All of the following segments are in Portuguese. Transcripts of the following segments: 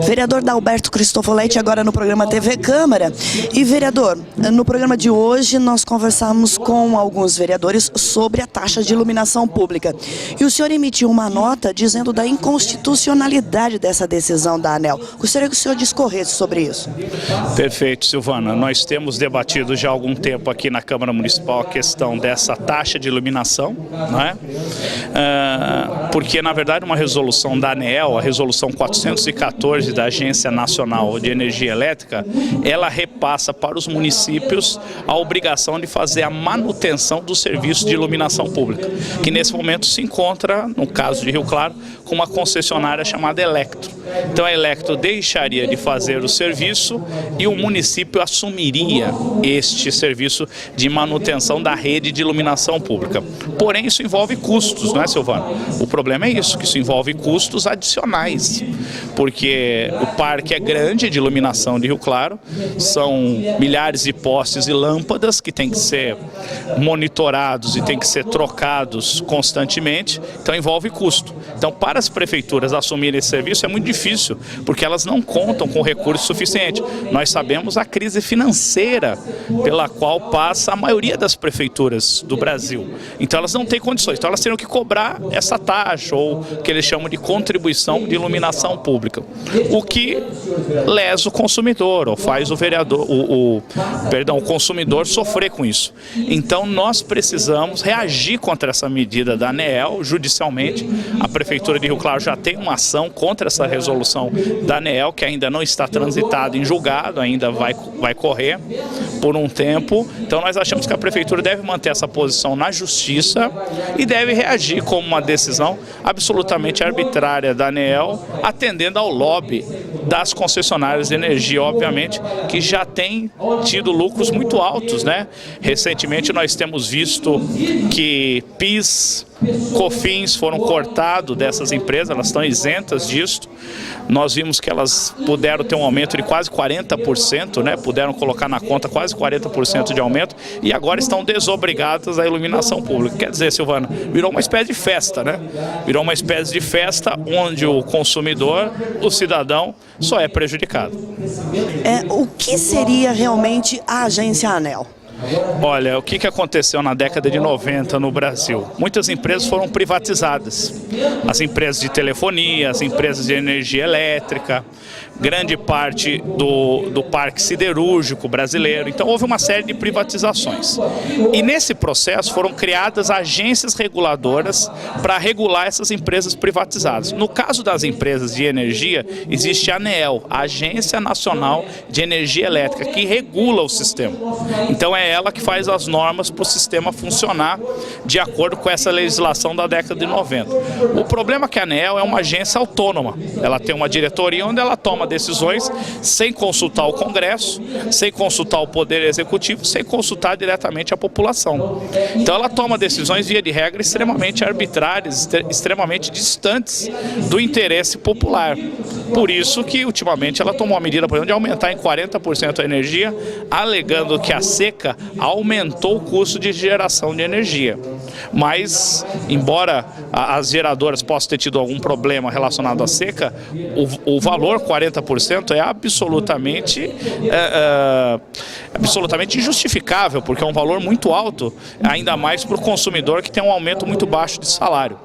Vereador Dalberto Cristofoletti, agora no programa TV Câmara. E vereador, no programa de hoje nós conversamos com alguns vereadores sobre a taxa de iluminação pública. E o senhor emitiu uma nota dizendo da inconstitucionalidade dessa decisão da ANEEL. Gostaria que o senhor discorresse sobre isso. Perfeito, Silvana. Nós temos debatido já há algum tempo aqui na Câmara Municipal a questão dessa taxa de iluminação, não é? Porque, na verdade, uma resolução da ANEEL, a resolução 414 da Agência Nacional de Energia Elétrica, ela repassa para os municípios a obrigação de fazer a manutenção do serviço de iluminação pública, que nesse momento se encontra, no caso de Rio Claro, com uma concessionária chamada Electro. Então a Electro deixaria de fazer o serviço e o município assumiria este serviço de manutenção da rede de iluminação pública. Porém, isso envolve custos, não é, Silvana? O problema é isso, que isso envolve custos adicionais, porque o parque é grande de iluminação de Rio Claro, são milhares de postes e lâmpadas que têm que ser monitorados e têm que ser trocados constantemente, então envolve custo. Então, para as prefeituras assumirem esse serviço é muito difícil, porque elas não contam com recurso suficiente. Nós sabemos a crise financeira pela qual passa a maioria das prefeituras do Brasil. Então elas não têm condições, então elas teriam que cobrar essa taxa, ou o que eles chamam de contribuição de iluminação pública, o que lesa o consumidor, ou faz o vereador, o consumidor sofrer com isso. Então nós precisamos reagir contra essa medida da ANEEL judicialmente. A Prefeitura de Rio Claro já tem uma ação contra essa resolução da ANEEL, que ainda não está transitada em julgado, ainda vai correr por um tempo. Então nós achamos que a Prefeitura deve manter essa posição na Justiça e deve reagir como uma decisão absolutamente arbitrária da ANEEL, atendendo ao lobby das concessionárias de energia, obviamente, que já tem tido lucros muito altos, né? Recentemente nós temos visto que PIS, COFINS foram cortados dessas empresas, elas estão isentas disso. Nós vimos que elas puderam ter um aumento de quase 40%, né? Puderam colocar na conta quase 40% de aumento e agora estão desobrigadas à iluminação pública. Quer dizer, Silvana, virou uma espécie de festa, né? Virou uma espécie de festa onde o consumidor, o cidadão, só é prejudicado. O que seria realmente a agência ANEEL? Olha, o que aconteceu na década de 90 no Brasil? Muitas empresas foram privatizadas. As empresas de telefonia, as empresas de energia elétrica, grande parte do parque siderúrgico brasileiro. Então houve uma série de privatizações. E nesse processo foram criadas agências reguladoras para regular essas empresas privatizadas. No caso das empresas de energia, existe a ANEEL, a Agência Nacional de Energia Elétrica, que regula o sistema. Então é ela que faz as normas para o sistema funcionar de acordo com essa legislação da década de 90. O problema é que a ANEEL é uma agência autônoma. Ela tem uma diretoria onde ela toma decisões sem consultar o Congresso, sem consultar o Poder Executivo, sem consultar diretamente a população. Então ela toma decisões, via de regra, extremamente arbitrárias, extremamente distantes do interesse popular. Por isso que, ultimamente, ela tomou a medida, por exemplo, de aumentar em 40% a energia, alegando que a seca aumentou o custo de geração de energia. Mas, embora as geradoras possam ter tido algum problema relacionado à seca, o valor 40% é absolutamente injustificável, porque é um valor muito alto, ainda mais para o consumidor que tem um aumento muito baixo de salário.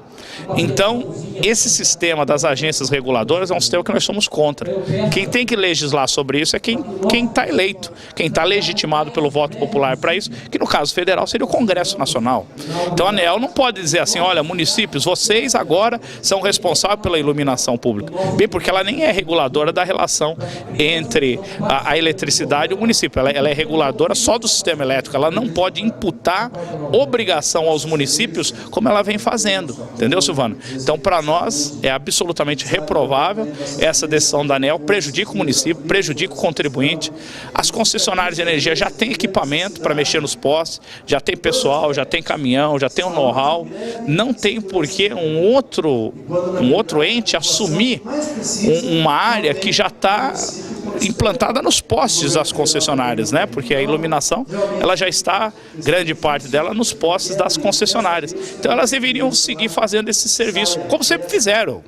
Então, esse sistema das agências reguladoras é um sistema que nós somos contra. Quem tem que legislar sobre isso é quem está eleito, quem está legitimado pelo voto popular para isso, que no caso federal seria o Congresso Nacional. Então a ANEEL não pode dizer assim, olha, municípios, vocês agora são responsáveis pela iluminação pública. Bem, porque ela nem é reguladora da relação entre a eletricidade e o município. Ela é reguladora só do sistema elétrico. Ela não pode imputar obrigação aos municípios como ela vem fazendo. Entendeu, Silvana? Então, para nós, é absolutamente reprovável essa decisão da ANEEL, prejudica o município, prejudica o contribuinte. As concessionárias de energia já têm equipamento para mexer nos postes, já tem pessoal, já tem caminhão, já tem um know-how. Não tem por que um outro ente assumir uma área que já está implantada nos postes das concessionárias, né? Porque a iluminação, ela já está, grande parte dela, nos postes das concessionárias. Então elas deveriam seguir fazendo esse serviço, como sempre fizeram.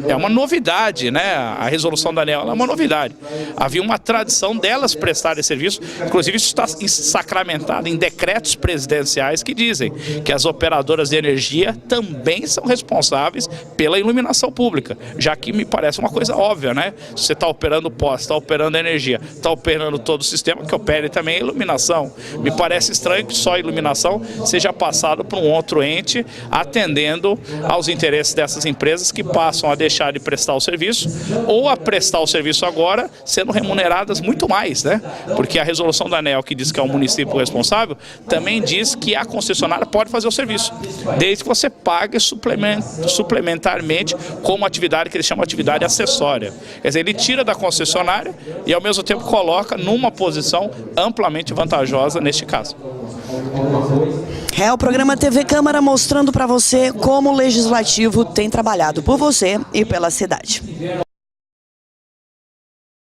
É uma novidade, né? A resolução da ANEEL é uma novidade. Havia uma tradição delas prestarem serviço, inclusive isso está sacramentado em decretos presidenciais que dizem que as operadoras de energia também são responsáveis pela iluminação pública, já que me parece uma coisa óbvia, né? Se você está operando poste, está operando energia, está operando todo o sistema, que opere também a iluminação. Me parece estranho que só a iluminação seja passado por um outro ente, atendendo aos interesses dessas empresas que passam a deixar de prestar o serviço, ou a prestar o serviço agora, sendo remuneradas muito mais, né? Porque a resolução da ANEEL, que diz que é o município responsável, também diz que a concessionária pode fazer o serviço, desde que você pague suplementarmente como atividade que eles chamam de atividade acessória. Quer dizer, ele tira da concessionária e ao mesmo tempo coloca numa posição amplamente vantajosa neste caso. É o programa TV Câmara mostrando para você como o Legislativo tem trabalhado por você e pela cidade.